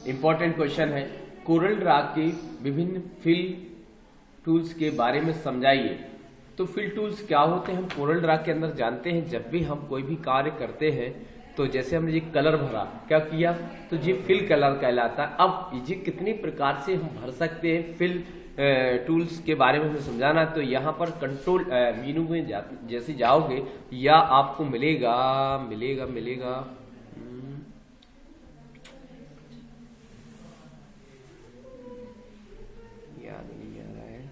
Important question है, Corel Draw के विभिन्न फिल टूल्स के बारे में समझाइए। तो फिल टूल्स क्या होते हैं हम कोरल ड्रा के अंदर जानते हैं। जब भी हम कोई भी कार्य करते हैं तो जैसे हमने ये कलर भरा, क्या किया, तो ये फिल कलर कहलाता है। अब ये कितने प्रकार से हम भर सकते हैं फिल टूल्स के बारे में हमें समझाना। तो यहाँ पर कंट्रोल मेनू में जैसे जाओगे या आपको मिलेगा याद नहीं आ रहा है,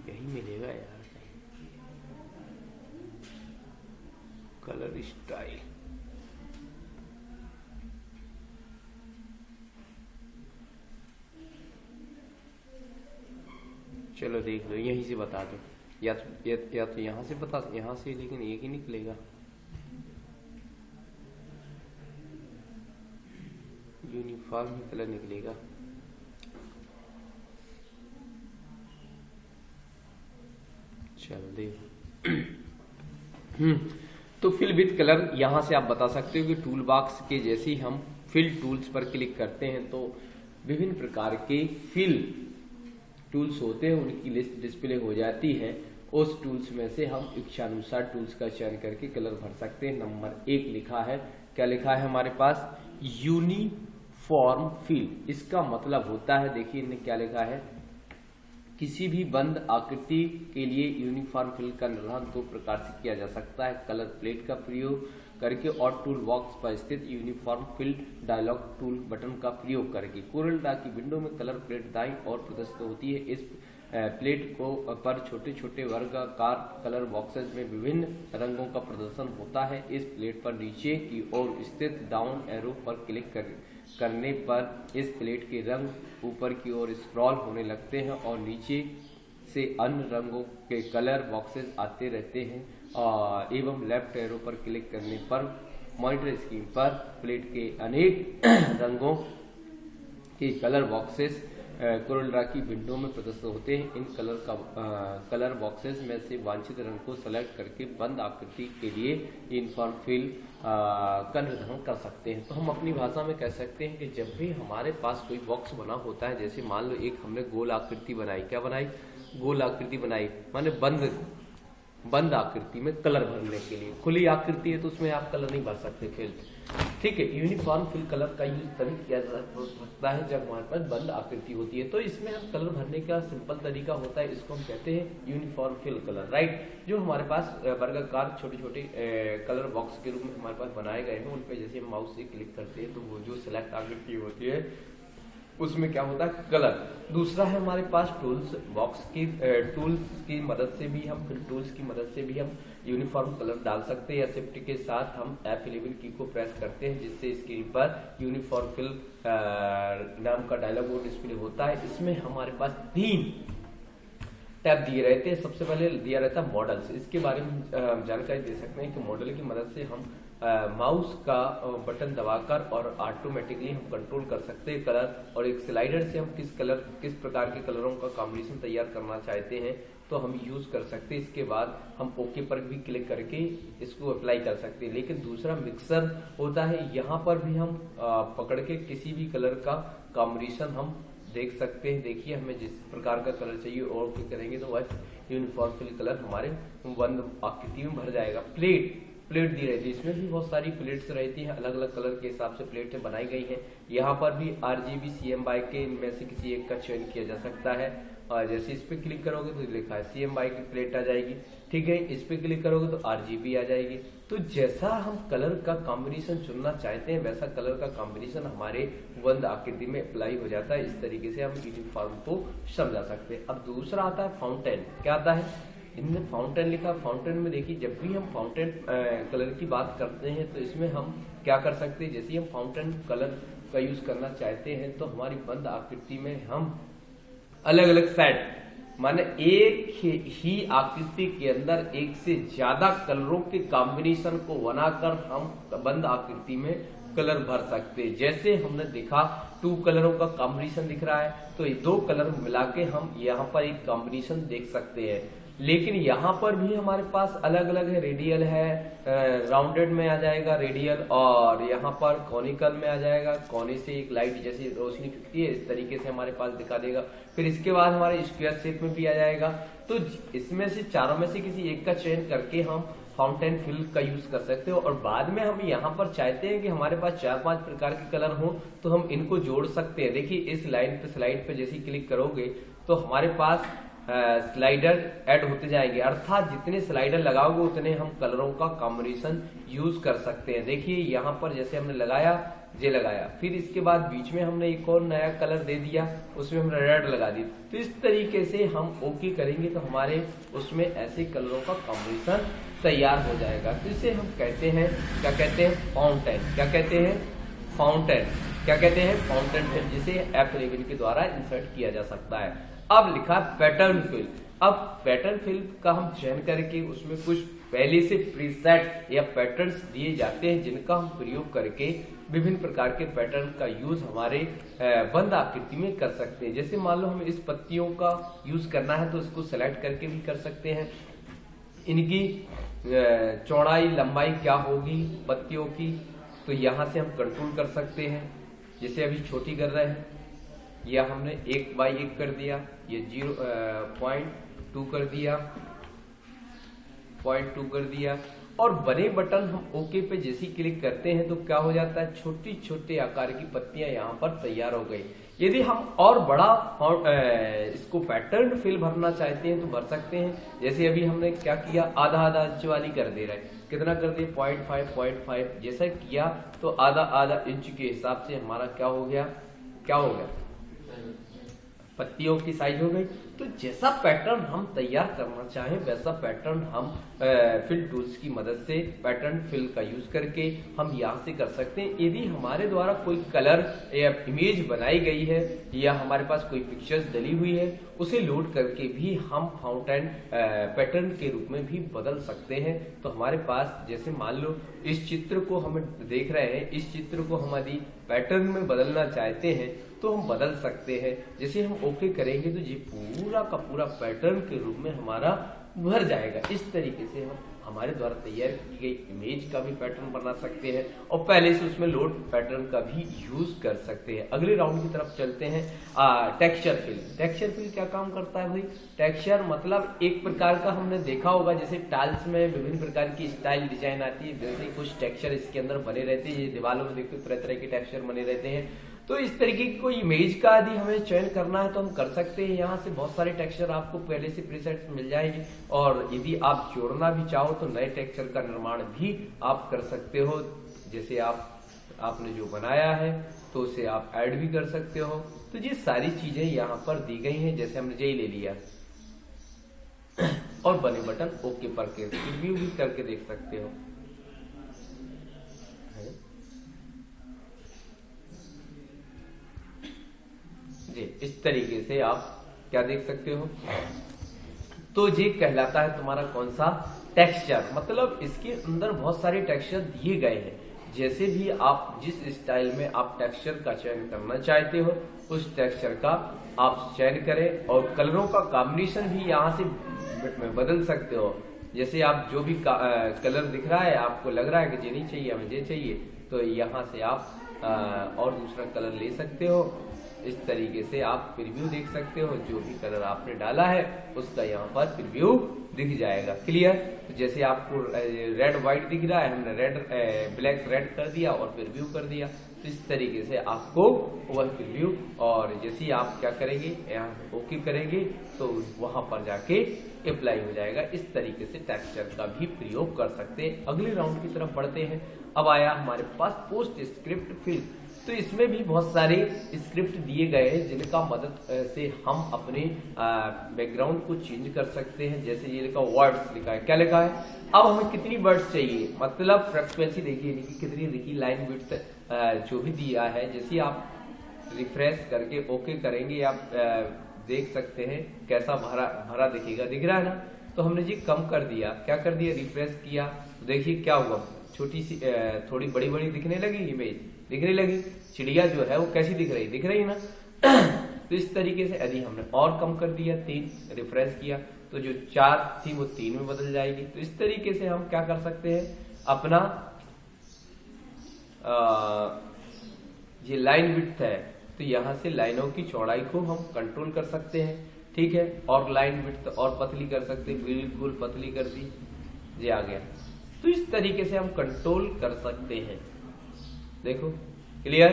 यही मिलेगा यार, कलर स्टाइल। चलो देख लो, यहीं से बता दो, या तो यहाँ से बता, यहाँ से, लेकिन एक ही निकलेगा। यूनिफॉर्म कलर निकलेगा। चल देखो तो फिल विथ कलर यहाँ से आप बता सकते हो कि टूल बॉक्स के जैसे ही हम फिल टूल्स पर क्लिक करते हैं तो विभिन्न प्रकार के फिल टूल्स होते हैं, उनकी लिस्ट डिस्प्ले हो जाती है। उस टूल्स में से हम इच्छानुसार टूल्स का चयन करके कलर भर सकते हैं। नंबर 1 लिखा है, क्या लिखा है हमारे पास, यूनिफॉर्म फिल। इसका मतलब होता है, देखिए इन्हें क्या लिखा है, किसी भी बंद आकृति के लिए यूनिफॉर्म फिल का निर्धारण 2 प्रकार से किया जा सकता है, कलर प्लेट का प्रयोग करके और टूल बॉक्स पर स्थित uniform fill dialog tool button का प्रयोग करके। कोरल ड्रा की विंडो में कलर प्लेट दाईं ओर प्रदर्शित होती है। इस प्लेट को पर छोटे छोटे वर्गाकार कलर बॉक्सेस में विभिन्न रंगों का प्रदर्शन होता है। इस प्लेट पर नीचे की ओर स्थित डाउन एरो पर क्लिक करने पर इस प्लेट के रंग ऊपर की ओर स्क्रॉल होने लगते हैं और नीचे से अन्य रंगों के कलर बॉक्सेस आते रहते हैं एवं लेफ्ट एरो पर क्लिक करने पर मॉनिटर स्क्रीन पर प्लेट के अनेक रंगों के कलर बॉक्सेस कोरल ड्रा की विंडो में प्रदर्शित होते हैं। इन कलर बॉक्सेस में से वांछित रंग को सेलेक्ट करके बंद आकृति के लिए यूनिफॉर्म फिल का निर्धारण कर सकते हैं। तो हम अपनी भाषा में कह सकते हैं कि जब भी हमारे पास कोई बॉक्स बना होता है, जैसे मान लो एक हमने गोल आकृति बनाई, क्या बनाई, गोल आकृति बनाई, माने बंद आकृति में कलर भरने के लिए। खुली आकृति है तो उसमें आप कलर नहीं भर सकते फिल, ठीक है। यूनिफॉर्म फिल कलर का यूज तभी किया जा सकता है जब हमारे पास बंद आकृति होती है। तो इसमें हम कलर भरने का सिंपल तरीका होता है, इसको हम कहते हैं यूनिफॉर्म फिल कलर, राइट। जो हमारे पास वर्गाकार छोटे छोटे कलर बॉक्स के रूप में हमारे पास बनाए गए हैं, उन पर जैसे हम माउस से क्लिक करते हैं तो वो जो सिलेक्ट आकृति होती है उसमें क्या होता है, कलर। दूसरा है हमारे पास टूल्स बॉक्स की टूल्स की मदद से भी हम फिल टूल्स की मदद से भी हम यूनिफॉर्म कलर डाल सकते हैं, या शिफ्ट के साथ हम F11 की को प्रेस करते हैं जिससे स्क्रीन पर यूनिफॉर्म फिल नाम का डायलॉग डिस्प्ले होता है। इसमें हमारे पास 3 टैब दिए रहते हैं। सबसे पहले दिया रहता है मॉडल्स, इसके बारे में जानकारी दे सकते हैं कि मॉडल की मदद से हम माउस का बटन दबाकर और ऑटोमेटिकली हम कंट्रोल कर सकते हैं कलर, और एक स्लाइडर से हम किस प्रकार के कलरों का कॉम्बिनेशन तैयार करना चाहते हैं तो हम यूज कर सकते हैं। इसके बाद हम ओके पर भी क्लिक करके इसको अप्लाई कर सकते हैं। लेकिन दूसरा मिक्सर होता है, यहाँ पर भी हम पकड़ के किसी भी कलर का कॉम्बिनेशन हम देख सकते हैं। देखिए हमें जिस प्रकार का कलर चाहिए और क्लिक करेंगे तो वह यूनिफॉर्म फिल कलर हमारे बंद आकृति में भर जाएगा। प्लेट दी रहती है, इसमें भी बहुत सारी प्लेट्स रहती हैं, अलग अलग कलर के हिसाब से प्लेटें बनाई गई हैं। यहाँ पर भी RGB CMY के इनमें से किसी एक का चयन किया जा सकता है, और जैसे इस पे क्लिक करोगे तो लिखा है CMY की प्लेट आ जाएगी, ठीक है। इस पे क्लिक करोगे तो RGB आ जाएगी। तो जैसा हम कलर का कॉम्बिनेशन चुनना चाहते हैं वैसा कलर का कॉम्बिनेशन हमारे बंद आकृति में अप्लाई हो जाता है। इस तरीके से हम यूनिफॉर्म को समझा सकते हैं। अब दूसरा आता है फाउंटेन, क्या आता है, इनमें फाउंटेन लिखा। फाउंटेन में देखिए जब भी हम फाउंटेन कलर की बात करते हैं तो इसमें हम क्या कर सकते हैं, जैसे हम फाउंटेन कलर का यूज करना चाहते हैं तो हमारी बंद आकृति में हम अलग अलग सेट माने एक ही आकृति के अंदर एक से ज्यादा कलरों के कॉम्बिनेशन को बनाकर हम बंद आकृति में कलर भर सकते हैं। जैसे हमने देखा 2 कलरों का कॉम्बिनेशन दिख रहा है तो ये 2 कलर मिला के हम यहाँ पर एक कॉम्बिनेशन देख सकते हैं। लेकिन यहाँ पर भी हमारे पास अलग अलग है, रेडियल है, राउंडेड में आ जाएगा रेडियल, और यहाँ पर कॉनिकल में आ जाएगा, कोने से एक लाइट जैसी रोशनी फिरती है इस तरीके से हमारे पास दिखा देगा। फिर इसके बाद हमारे स्क्वायर शेप में भी आ जाएगा। तो इसमें से चारों में से किसी एक का चयन करके हम फाउंटेन फिल का यूज कर सकते हो। और बाद में हम यहाँ पर चाहते हैं कि हमारे पास 4-5 प्रकार के कलर हो तो हम इनको जोड़ सकते हैं। देखिए इस लाइन पे स्लाइड पे जैसे क्लिक करोगे तो हमारे पास स्लाइडर ऐड होते जाएंगे, अर्थात जितने स्लाइडर लगाओगे उतने हम कलरों का कॉम्बिनेशन यूज कर सकते हैं। देखिए यहाँ पर जैसे हमने लगाया, ये लगाया, फिर इसके बाद बीच में हमने एक और नया कलर दे दिया, उसमें हमने रेड लगा दी। तो इस तरीके से हम ओके करेंगे तो हमारे उसमें ऐसे कलरों का कॉम्बिनेशन तैयार हो जाएगा। तो इसे हम कहते हैं, क्या कहते हैं, फाउंटेन। क्या कहते हैं, फाउंटेन। क्या कहते हैं, फाउंटेन फिल, जिसे F11 के द्वारा इंसर्ट किया जा सकता है। अब लिखा पैटर्न फिल। अब पैटर्न फिल का हम चयन करके उसमें कुछ पहले से प्रीसेट या पैटर्न्स दिए जाते हैं जिनका हम प्रयोग करके विभिन्न प्रकार के पैटर्न का यूज हमारे बंद आकृति में कर सकते हैं। जैसे मान लो हमें इस पत्तियों का यूज करना है तो इसको सेलेक्ट करके भी कर सकते हैं। इनकी चौड़ाई लंबाई क्या होगी पत्तियों की, तो यहां से हम कंट्रोल कर सकते हैं। जैसे अभी छोटी कर रहे हैं, या हमने 1/1 कर दिया, ये 0.2 कर दिया, 0.2 कर दिया। और बड़े बटन हम ओके पे जैसे क्लिक करते हैं तो क्या हो जाता है, छोटी छोटे आकार की पत्तियां यहाँ पर तैयार हो गई। यदि हम और बड़ा इसको पैटर्न फिल भरना चाहते हैं तो भर सकते हैं। जैसे अभी हमने क्या किया, आधा इंच वाली कर दे रहे हैं, कितना कर दिए, 0.5 जैसा किया तो आधा इंच के हिसाब से हमारा क्या हो गया, पत्तियों की साइज हो गई। तो जैसा पैटर्न हम तैयार करना चाहें वैसा पैटर्न हम फिल टूल्स की मदद से पैटर्न फिल का यूज करके हम यहाँ से कर सकते हैं। यदि हमारे द्वारा कोई कलर या इमेज बनाई गई है या हमारे पास कोई पिक्चर्स डली हुई है, उसे लोड करके भी हम फाउंटेन पैटर्न के रूप में भी बदल सकते हैं। तो हमारे पास जैसे मान लो इस चित्र को हम देख रहे हैं, इस चित्र को हम यदि पैटर्न में बदलना चाहते हैं तो हम बदल सकते हैं। जैसे हम ओके करेंगे तो ये पूरा का पूरा पैटर्न के रूप में हमारा भर जाएगा। इस तरीके से हम हमारे द्वारा तैयार की गई इमेज का भी पैटर्न बना सकते हैं और पहले से उसमें लोड पैटर्न का भी यूज कर सकते हैं। अगले राउंड की तरफ चलते हैं। Texture fill. टेक्सचर फिल क्या काम करता है भाई? टेक्सचर मतलब एक प्रकार का हमने देखा होगा, जैसे टाइल्स में विभिन्न प्रकार की स्टाइल डिजाइन आती है, जैसे कुछ टेक्सचर इसके अंदर बने रहते हैं। ये दीवारों में देखते तरह तरह के टेक्सचर बने रहते हैं। तो इस तरीके की कोई इमेज का यदि हमें चयन करना है तो हम कर सकते हैं। यहाँ से बहुत सारे टेक्सचर आपको पहले से प्रीसेट मिल जाएंगे और यदि आप जोड़ना भी चाहो तो नए टेक्सचर का निर्माण भी आप कर सकते हो। जैसे आपने जो बनाया है तो उसे आप ऐड भी कर सकते हो। तो ये सारी चीजें यहाँ पर दी गई हैं। जैसे हमने यही ले लिया और बने बटन ओके पर रिव्यू भी करके देख सकते हो। जी इस तरीके से आप क्या देख सकते हो। तो ये कहलाता है तुम्हारा कौन सा, टेक्सचर। मतलब इसके अंदर बहुत सारे टेक्सचर दिए गए हैं। जैसे भी आप जिस स्टाइल में आप टेक्सचर का चयन करना चाहते हो उस टेक्सचर का आप चयन करें और कलरों का कॉम्बिनेशन भी यहाँ से बदल सकते हो। जैसे आप जो भी कलर दिख रहा है, आपको लग रहा है कि ये नहीं चाहिए हमें ये चाहिए, तो यहाँ से आप और दूसरा कलर ले सकते हो। इस तरीके से आप प्रीव्यू देख सकते हो। जो भी कलर आपने डाला है उसका यहाँ पर प्रीव्यू दिख जाएगा। क्लियर? तो जैसे आपको रेड व्हाइट दिख रहा है, हमने रेड ब्लैक रेड कर दिया और प्रीव्यू कर दिया। तो इस तरीके से आपको वह प्रीव्यू, और जैसे आप क्या करेंगे, यहाँ ओके करेंगे तो वहां पर जाके अप्लाई हो जाएगा। इस तरीके से टेक्सचर का भी प्रयोग कर सकते हैं। अगले राउंड की तरफ बढ़ते हैं। अब आया हमारे पास पोस्ट स्क्रिप्ट फिल। तो इसमें भी बहुत सारे स्क्रिप्ट दिए गए हैं जिनका मदद से हम अपने बैकग्राउंड को चेंज कर सकते हैं। जैसे ये लिखा वर्ड्स लिखा है, क्या लिखा है, अब हमें कितनी वर्ड्स चाहिए, मतलब फ्रीक्वेंसी देखिए कितनी लिखी, लाइन विड्थ जो भी दिया है, जैसे आप रिफ्रेश करके ओके करेंगे आप देख सकते हैं कैसा भरा भरा दिखेगा, दिख रहा है ना। तो हमने जी कम कर दिया, क्या कर दिया, रिफ्रेश किया तो देखिए क्या हुआ, छोटी सी थोड़ी बड़ी बड़ी दिखने लगी, इमेज दिखने लगी, चिड़िया जो है वो कैसी दिख रही है ना। तो इस तरीके से यदि हमने और कम कर दिया 3, रिफ्रेश किया तो जो 4 थी वो 3 में बदल जाएगी। तो इस तरीके से हम क्या कर सकते हैं, अपना ये लाइन विड्थ है तो यहां से लाइनों की चौड़ाई को हम कंट्रोल कर सकते हैं, ठीक है। और लाइन विड्थ और पतली कर सकते हैं, बिल्कुल पतली कर दी, ये आ गया। तो इस तरीके से हम कंट्रोल कर सकते हैं, देखो क्लियर।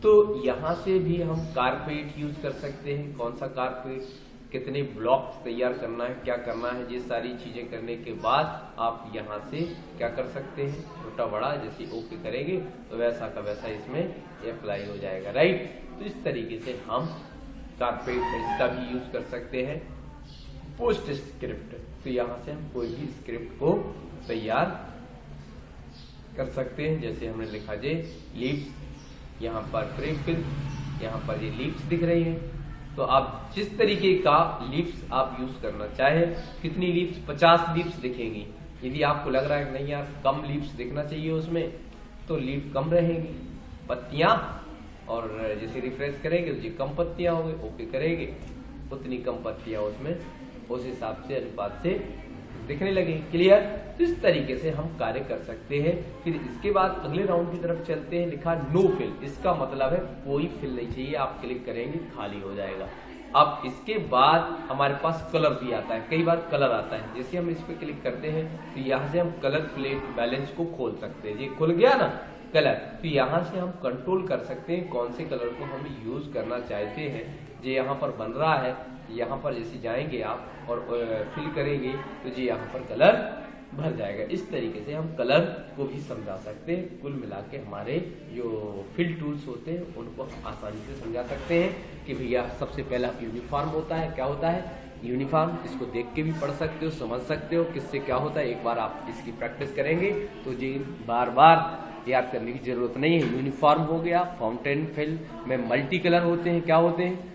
तो यहां से भी हम कारपेट यूज कर सकते हैं, कौन सा कारपेट, कितने ब्लॉक्स तैयार करना है, क्या करना है, ये सारी चीजें करने के बाद आप यहां से क्या कर सकते हैं, छोटा बड़ा जैसे ओके करेंगे तो वैसा का वैसा इसमें अप्लाई हो जाएगा, राइट। तो इस तरीके से हम कारपेट इसका भी यूज कर सकते हैं। पोस्ट स्क्रिप्ट, तो यहां से हम कोई भी स्क्रिप्ट को तैयार कर सकते हैं, जैसे हमने लिखा जे लीव्स, यहाँ पर प्रीफिल, यहाँ पर ये लीव्स दिख रही है। तो आप जिस तरीके का लीव्स आप यूज करना चाहे, कितनी लीव्स, 50 लीव्स दिखेंगी। यदि आपको लग रहा है कि नहीं यार कम लीव्स दिखना चाहिए उसमें, तो लीव कम रहेंगी, पत्तियां, और जैसे रिफ्रेश करेंगे तो ये कम पत्तियां होंगी, ओके करेंगे उतनी कम पत्तियां उसमें उस हिसाब से अनुपात से दिखने लगे, क्लियर। तो इस तरीके से हम कार्य कर सकते हैं। फिर इसके बाद अगले राउंड की तरफ चलते हैं, लिखा नो फिल, इसका मतलब है कोई फिल नहीं चाहिए, आप क्लिक करेंगे खाली हो जाएगा। अब इसके बाद हमारे पास कलर भी आता है, कई बार कलर आता है, जैसे हम इस पे क्लिक करते हैं तो यहाँ से हम कलर प्लेट बैलेंस को खोल सकते हैं, ये खुल गया ना कलर। तो यहाँ से हम कंट्रोल कर सकते हैं कौन से कलर को हम यूज करना चाहते हैं। जो यहाँ पर बन रहा है, यहाँ पर जैसे जाएंगे आप और फिल करेंगे तो जी यहाँ पर कलर भर जाएगा। इस तरीके से हम कलर को भी समझा सकते हैं। कुल मिला के हमारे जो फिल टूल्स होते हैं उनको आसानी से समझा सकते हैं कि भैया सबसे पहला यूनिफॉर्म होता है, क्या होता है यूनिफॉर्म, इसको देख के भी पढ़ सकते हो, समझ सकते हो किससे क्या होता है। एक बार आप इसकी प्रैक्टिस करेंगे तो जी बार बार याद करने की जरूरत नहीं है। यूनिफॉर्म हो गया, फाउंटेन फिल में मल्टी कलर होते हैं, क्या होते हैं,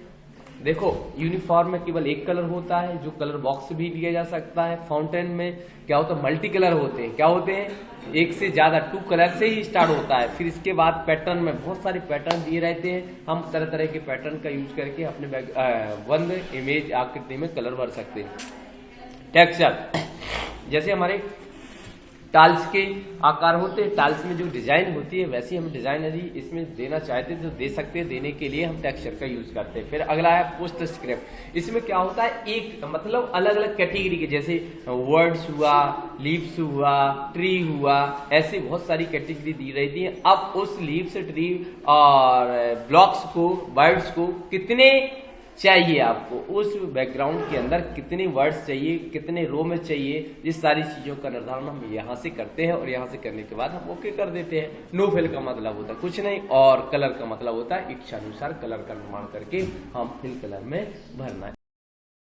देखो यूनिफॉर्म में केवल एक कलर होता है जो कलर बॉक्स भी दिया जा सकता है। फाउंटेन में क्या होता है, मल्टी कलर होते हैं, क्या होते हैं, एक से ज्यादा, 2 कलर से ही स्टार्ट होता है। फिर इसके बाद पैटर्न में बहुत सारे पैटर्न दिए रहते हैं, हम तरह तरह के पैटर्न का यूज करके अपने बंद इमेज आकृति में कलर भर सकते हैं। टेक्सचर, जैसे हमारे टाइल्स के आकार होते हैं, टाइल्स में जो डिजाइन होती है वैसी हम डिजाइन यदि इसमें देना चाहते हैं तो दे सकते हैं, देने के लिए हम टेक्सचर का यूज करते हैं। फिर अगला है पोस्ट स्क्रिप्ट, इसमें क्या होता है एक मतलब अलग अलग कैटेगरी के, जैसे वर्ड्स हुआ, लीव्स हुआ, ट्री हुआ, ऐसी बहुत सारी कैटेगरी दी रहती है। अब उस लीव्स, ट्री और ब्लॉक्स को, वर्ड्स को कितने चाहिए आपको, उस बैकग्राउंड के अंदर कितने वर्ड्स चाहिए, कितने रो में चाहिए, ये सारी चीजों का निर्धारण हम यहाँ से करते हैं और यहाँ से करने के बाद हम ओके कर देते हैं। नो फिल का मतलब होता है कुछ नहीं, और कलर का मतलब होता है इच्छानुसार कलर का निर्माण करके हम फिल कलर में भरना है।